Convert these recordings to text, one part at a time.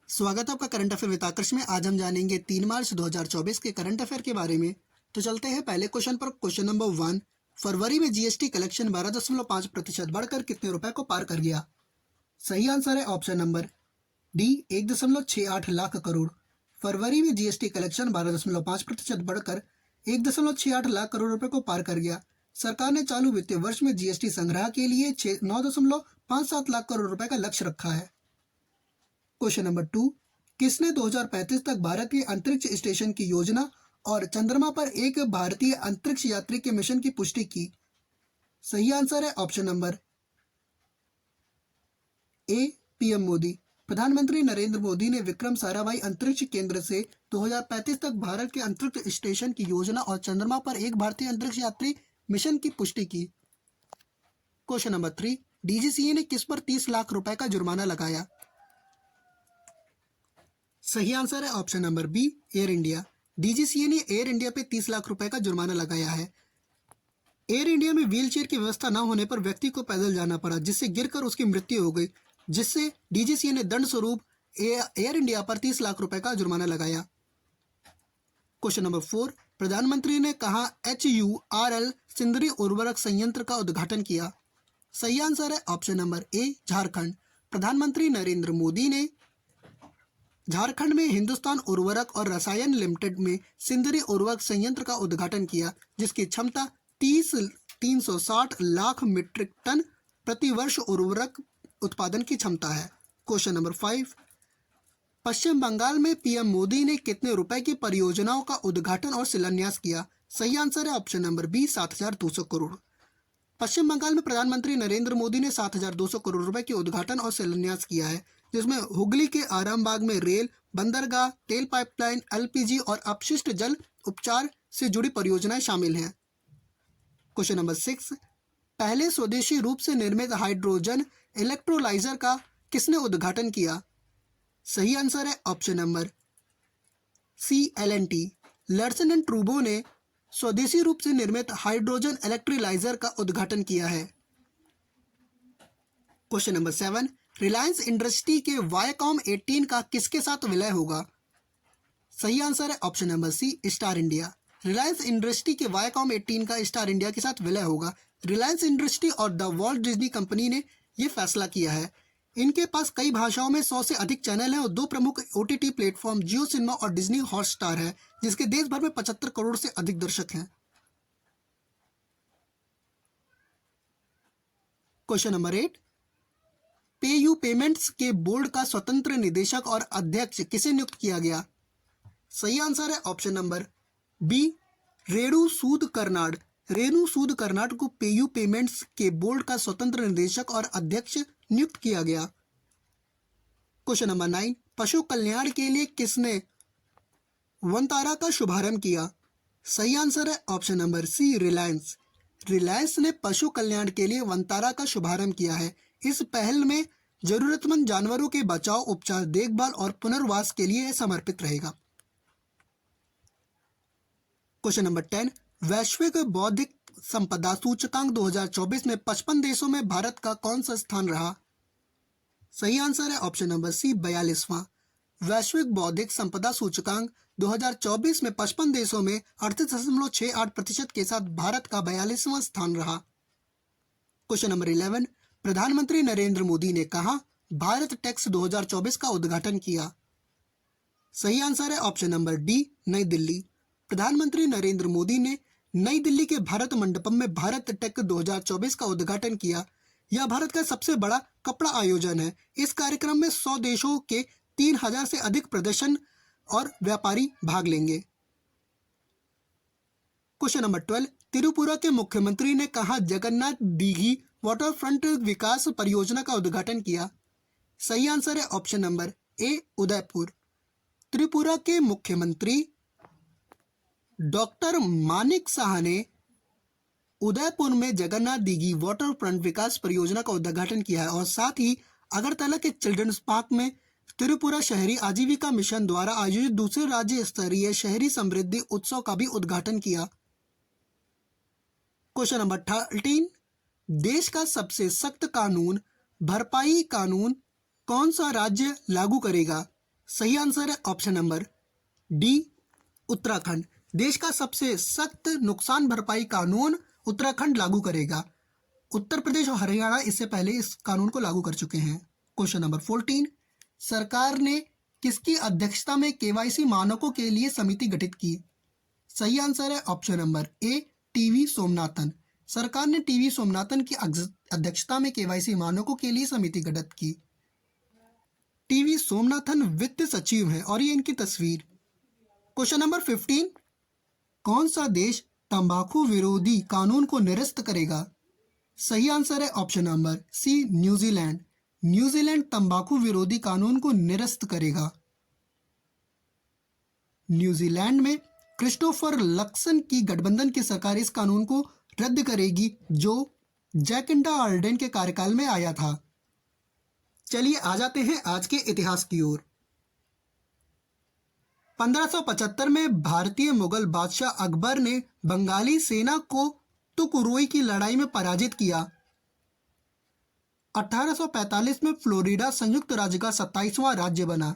स्वागत है आपका करंट अफेयर विद आकर्ष में। आज हम जानेंगे 3 मार्च 2024 के करंट अफेयर के बारे में। तो चलते हैं पहले क्वेश्चन पर। क्वेश्चन नंबर 1, फरवरी में जीएसटी कलेक्शन 12.5% बढ़कर कितने रुपए को पार कर गया? सही आंसर है option number D, 1.68 lakh crore. फरवरी में जीएसटी कलेक्शन 12.5% बढ़कर 1.68 लाख करोड़ रुपए को पार कर गया। सरकार ने चालू वित्तीय वर्ष में जीएसटी संग्रह के लिए 9.57 लाख करोड़ रुपए का लक्ष्य रखा है। क्वेश्चन नंबर 2, किसने 2035 तक भारतीय अंतरिक्ष स्टेशन की योजना और चंद्रमा पर एक भारतीय अंतरिक्ष यात्री के मिशन की पुष्टि की? सही आंसर है option number A, PM Modi. प्रधानमंत्री नरेंद्र मोदी ने विक्रम साराभाई अंतरिक्ष केंद्र से 2035 तक भारत के अंतरिक्ष स्टेशन की योजना और चंद्रमा पर एक भारतीय अंतरिक्ष यात्री मिशन की पुष्टि की। क्वेश्चन नंबर 3, डीजीसीए ने किस पर 30 लाख रुपए का जुर्माना लगाया? सही आंसर है option number B, Air India. DGCA ने एयर इंडिया पे 30 लाख रुपए का जुर्माना लगाया है। एयर इंडिया में व्हीलचेयर की व्यवस्था न होने पर व्यक्ति को पैदल जाना पड़ा, जिससे गिरकर उसकी मृत्यु हो गई, जिससे डीजीसीए ने दंड स्वरूप एयर इंडिया पर 30 लाख रुपए का जुर्माना लगाया। क्वेश्चन नंबर 4, प्रधानमंत्री ने कहा HURL सिंदरी उर्वरक संयंत्र का उद्घाटन किया? सही आंसर है ऑप्शन नंबर ए, झारखंड। प्रधानमंत्री नरेंद्र मोदी ने झारखंड में हिंदुस्तान उर्वरक और रसायन लिमिटेड में सिंदरी उर्वरक संयंत्र का उद्घाटन किया, जिसकी क्षमता 360 लाख मीट्रिक टन प्रति वर्ष उर्वरक उत्पादन की क्षमता है। क्वेश्चन नंबर 5, पश्चिम बंगाल में पीएम मोदी ने कितने रुपए की परियोजनाओं का उद्घाटन और शिलान्यास किया? सही आंसर है ऑप्शन नंबर बी, 7,200 करोड़। पश्चिम बंगाल में प्रधानमंत्री नरेंद्र मोदी ने 7,200 करोड़ रुपए के उद्घाटन और शिलान्यास किया है, जिसमें हुगली के आरामबाग में रेल, बंदरगाह, तेल पाइपलाइन, एलपीजी और अपशिष्ट जल उपचार से जुड़ी परियोजनाएं शामिल हैं। क्वेश्चन नंबर 6, पहले स्वदेशी रूप से निर्मित हाइड्रोजन इलेक्ट्रोलाइजर का किसने उद्घाटन किया? सही आंसर है option number C, L&T। Larsen and ट्रूबो ने स्वदेशी रूप से निर्मित हाइड्रोजन इलेक्ट्रोलाइजर का उद्घाटन किया है। क्वेश्चन नंबर 7, रिलायंस इंडस्ट्री के वायाकॉम 18 का किसके साथ विलय होगा? सही आंसर है option number C, Star India. Reliance industry के वायाकॉम 18 का स्टार इंडिया के साथ विलय होगा। रिलायंस इंडस्ट्री और द वॉल्ट डिज्नी कंपनी ने यह फैसला किया है। इनके पास कई भाषाओं में 100 से अधिक चैनल हैं और 2 प्रमुख OTT प्लेटफॉर्म जियो सिनेमा और डिज्नी हॉटस्टार है, जिसके देश भर में 75 करोड़ से अधिक दर्शक हैं। क्वेश्चन नंबर 8, पेयू पेमेंट्स के बोर्ड का स्वतंत्र निदेशक और अध्यक्ष किसे नियुक्त किया गया? सही आंसर है ऑप्शन नंबर बी, रेणु सूद कर्नाड। रेणु सूद कर्नाड को पेयू पेमेंट्स के बोर्ड का स्वतंत्र निदेशक और अध्यक्ष नियुक्त किया गया। क्वेश्चन नंबर 9, पशु कल्याण के लिए किसने वनतारा का शुभारंभ किया? सही आंसर है option number C, Reliance. Reliance ने पशु कल्याण के लिए वनतारा का शुभारंभ किया है। इस पहल में जरूरतमंद जानवरों के बचाव, उपचार, देखभाल और पुनर्वास के लिए समर्पित रहेगा। क्वेश्चन नंबर 10, वैश्विक बौद्धिक संपदा सूचकांक 2024 में 55 देशों में भारत का कौन सा स्थान रहा? सही आंसर है ऑप्शन नंबर सी, 42वां। वैश्विक बौद्धिक संपदा सूचकांक 2024 में 55 देशों में 38.68% के साथ भारत का 42वां स्थान रहा। क्वेश्चन नंबर 11, प्रधानमंत्री नरेंद्र मोदी ने कहा भारत टैक्स 2024 का उद्घाटन किया? सही आंसर है ऑप्शन नंबर डी, नई दिल्ली। प्रधानमंत्री नरेंद्र मोदी ने नई दिल्ली के भारत मंडपम में भारत टेक 2024 का उद्घाटन किया। यह भारत का सबसे बड़ा कपड़ा आयोजन है। इस कार्यक्रम में 100 देशों के 3,000 से अधिक प्रदर्शन और व्यापारी भाग लेंगे। क्वेश्चन नंबर 12, त्रिपुरा के मुख्यमंत्री ने कहा जगन्नाथ दीघी वाटर फ्रंट विकास परियोजना का उद्घाटन किया? सही आंसर है option number A, Udaipur. Tripura के मुख्यमंत्री डॉक्टर मानिक साहा ने उदयपुर में जगन्नाथ दीघी वाटर फ्रंट विकास परियोजना का उद्घाटन किया है और साथ ही अगरतला के चिल्ड्रंस पार्क में त्रिपुरा शहरी आजीविका मिशन द्वारा आयोजित दूसरे राज्य स्तरीय शहरी समृद्धि उत्सव का भी उद्घाटन किया। क्वेश्चन नंबर 13, देश का सबसे सख्त कानून भरपाई कानून कौन सा राज्य लागू करेगा? सही आंसर है ऑप्शन नंबर डी, उत्तराखंड। देश का सबसे सख्त नुकसान भरपाई कानून उत्तराखंड लागू करेगा। उत्तर प्रदेश और हरियाणा इससे पहले इस कानून को लागू कर चुके हैं। क्वेश्चन नंबर 14, सरकार ने किसकी अध्यक्षता में केवाईसी मानकों के लिए समिति गठित की? सही आंसर है option number A, TV Somanathan. सरकार ने टीवी सोमनाथन की अध्यक्षता में केवाईसी मानकों के लिए समिति गठित की। टीवी सोमनाथन वित्त सचिव हैं और ये इनकी तस्वीर। क्वेश्चन नंबर 15, कौन सा देश तंबाकू विरोधी कानून को निरस्त करेगा? सही आंसर है option number C, New Zealand. New Zealand तंबाकू विरोधी कानून को निरस्त करेगा। न्यूजीलैंड में क्रिस्टोफर लक्सन की गठबंधन की सरकार इस कानून को रद्द करेगी जो जैकिंडा आर्डेन के कार्यकाल में आया था। चलिए आ जाते हैं आज के इतिहास की ओर। 1575 में भारतीय मुगल बादशाह अकबर ने बंगाली सेना को तुकरोई की लड़ाई में पराजित किया। 1845 में फ्लोरिडा संयुक्त राज्य का 27वां राज्य बना।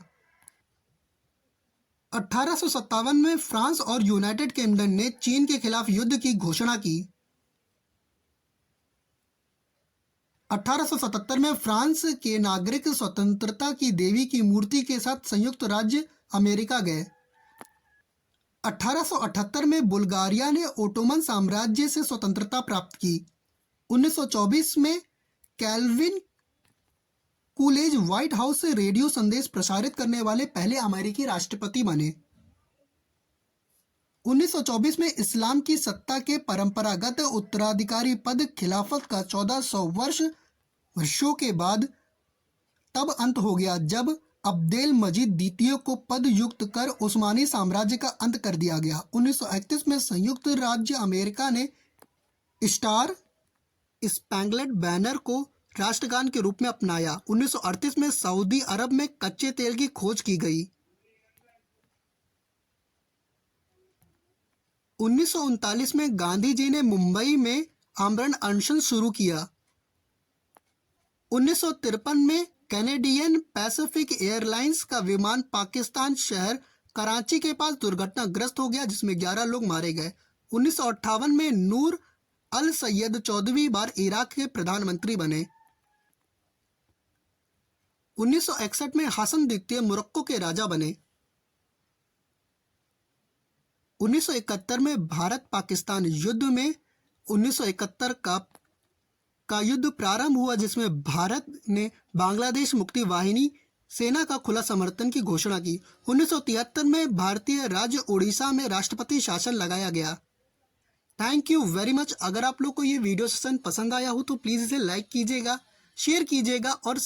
1857 में फ्रांस और यूनाइटेड किंगडम ने चीन के खिलाफ युद्ध की घोषणा की। 1877 में फ्रांस के नागरिक स्वतंत्रता की देवी की मूर्ति के साथ संयुक्त राज्य अमेरिका गए। 1878 में बुल्गारिया ने ओटोमन साम्राज्य से स्वतंत्रता प्राप्त की। 1924 में कैल्विन कूलेज व्हाइट हाउस से रेडियो संदेश प्रसारित करने वाले पहले अमेरिकी राष्ट्रपति बने। 1924 में इस्लाम की सत्ता के परंपरागत उत्तराधिकारी पद खिलाफत का 1400 वर्षों के बाद तब अंत हो गया जब अब्देल मजीद द्वितीय को पद युक्त कर उस्मानी साम्राज्य का अंत कर दिया गया। 1931 में संयुक्त राज्य अमेरिका ने स्टार स्पैंगलेड बैनर को राष्ट्रगान के रूप में अपनाया। 1938 में सऊदी अरब में कच्चे तेल की खोज की गई। 1939 में गांधी जी ने मुंबई में आमरण अनशन शुरू किया। 1953 में कैनेडियन पैसिफिक एयरलाइंस का विमान पाकिस्तान शहर कराची के पास दुर्घटनाग्रस्त हो गया जिसमें 11 लोग मारे गए। 1958 में नूर अल सैयद 14वीं बार इराक के प्रधानमंत्री बने। 1961 में हसन द्वितीय मोरक्को के राजा बने। 1971 में भारत पाकिस्तान युद्ध में 1971 का युद्ध प्रारंभ हुआ जिसमें भारत ने बांग्लादेश मुक्ति वाहिनी सेना का खुला समर्थन की घोषणा की। 1973 में भारतीय राज्य उड़ीसा में राष्ट्रपति शासन लगाया गया। Thank you very much. अगर आप लोग को ये वीडियो सेशन पसंद आया हो तो प्लीज़ इसे लाइक कीजिएगा, शेयर कीजिएगा और